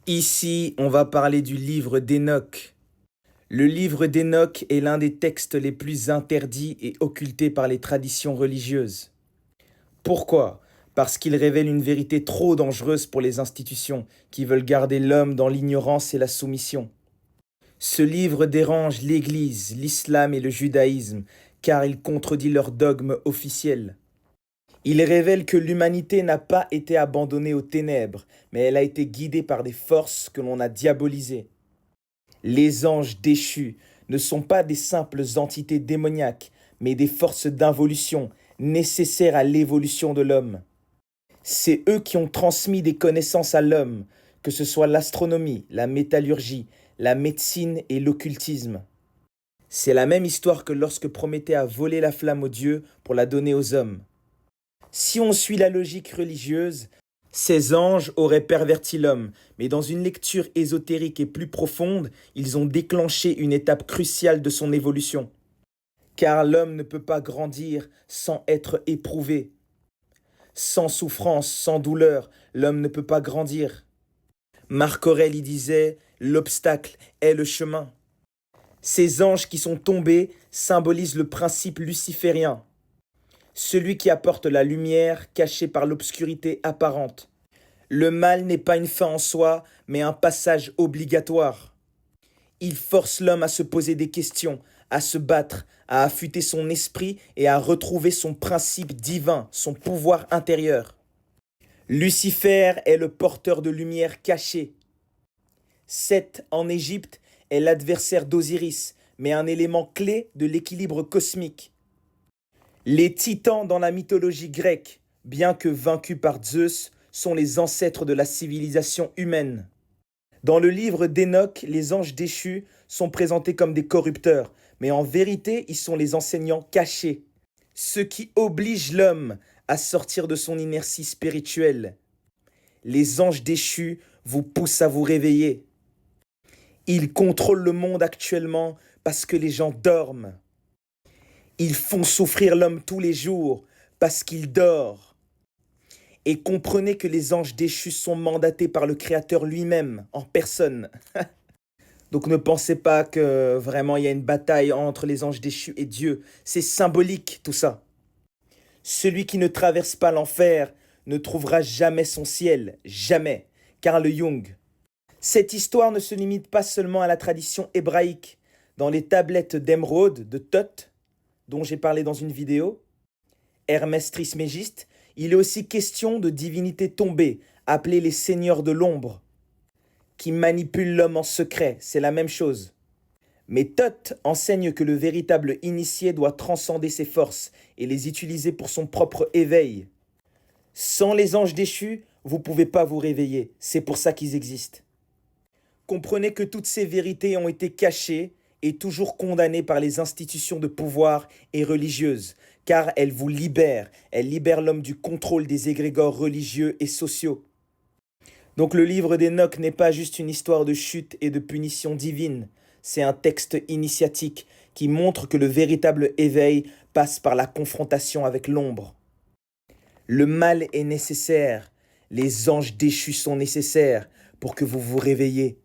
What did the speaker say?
Ici, on va parler du livre d'Hénoch. Le livre d'Hénoch est l'un des textes les plus interdits et occultés par les traditions religieuses. Pourquoi? Parce qu'il révèle une vérité trop dangereuse pour les institutions qui veulent garder l'homme dans l'ignorance et la soumission. Ce livre dérange l'Église, l'islam et le judaïsme, car il contredit leurs dogmes officiels. Il révèle que l'humanité n'a pas été abandonnée aux ténèbres, mais elle a été guidée par des forces que l'on a diabolisées. Les anges déchus ne sont pas des simples entités démoniaques, mais des forces d'involution nécessaires à l'évolution de l'homme. C'est eux qui ont transmis des connaissances à l'homme, que ce soit l'astronomie, la métallurgie, la médecine et l'occultisme. C'est la même histoire que lorsque Prométhée a volé la flamme aux dieux pour la donner aux hommes. Si on suit la logique religieuse, ces anges auraient perverti l'homme, mais dans une lecture ésotérique et plus profonde, ils ont déclenché une étape cruciale de son évolution. Car l'homme ne peut pas grandir sans être éprouvé. Sans souffrance, sans douleur, l'homme ne peut pas grandir. Marc Aurèle y disait « L'obstacle est le chemin ». Ces anges qui sont tombés symbolisent le principe luciférien, celui qui apporte la lumière cachée par l'obscurité apparente. Le mal n'est pas une fin en soi, mais un passage obligatoire. Il force l'homme à se poser des questions, à se battre, à affûter son esprit et à retrouver son principe divin, son pouvoir intérieur. Lucifer est le porteur de lumière cachée. Seth en Égypte est l'adversaire d'Osiris, mais un élément clé de l'équilibre cosmique. Les titans dans la mythologie grecque, bien que vaincus par Zeus, sont les ancêtres de la civilisation humaine. Dans le livre d'Hénoch, les anges déchus sont présentés comme des corrupteurs, mais en vérité, ils sont les enseignants cachés, ceux qui obligent l'homme à sortir de son inertie spirituelle. Les anges déchus vous poussent à vous réveiller. Ils contrôlent le monde actuellement parce que les gens dorment. Ils font souffrir l'homme tous les jours parce qu'il dort. Et comprenez que les anges déchus sont mandatés par le Créateur lui-même, en personne. Donc ne pensez pas que vraiment il y a une bataille entre les anges déchus et Dieu. C'est symbolique tout ça. Celui qui ne traverse pas l'enfer ne trouvera jamais son ciel, jamais. Carl Jung. Cette histoire ne se limite pas seulement à la tradition hébraïque. Dans les tablettes d'émeraude de Thoth, dont j'ai parlé dans une vidéo, Hermès Trismégiste, il est aussi question de divinités tombées, appelées les seigneurs de l'ombre, qui manipulent l'homme en secret, c'est la même chose. Mais Thoth enseigne que le véritable initié doit transcender ses forces et les utiliser pour son propre éveil. Sans les anges déchus, vous ne pouvez pas vous réveiller, c'est pour ça qu'ils existent. Comprenez que toutes ces vérités ont été cachées et toujours condamnées par les institutions de pouvoir et religieuses, car elles vous libèrent, elles libèrent l'homme du contrôle des égrégores religieux et sociaux. Donc le livre d'Hénoch n'est pas juste une histoire de chute et de punition divine, c'est un texte initiatique qui montre que le véritable éveil passe par la confrontation avec l'ombre. Le mal est nécessaire, les anges déchus sont nécessaires pour que vous vous réveillez.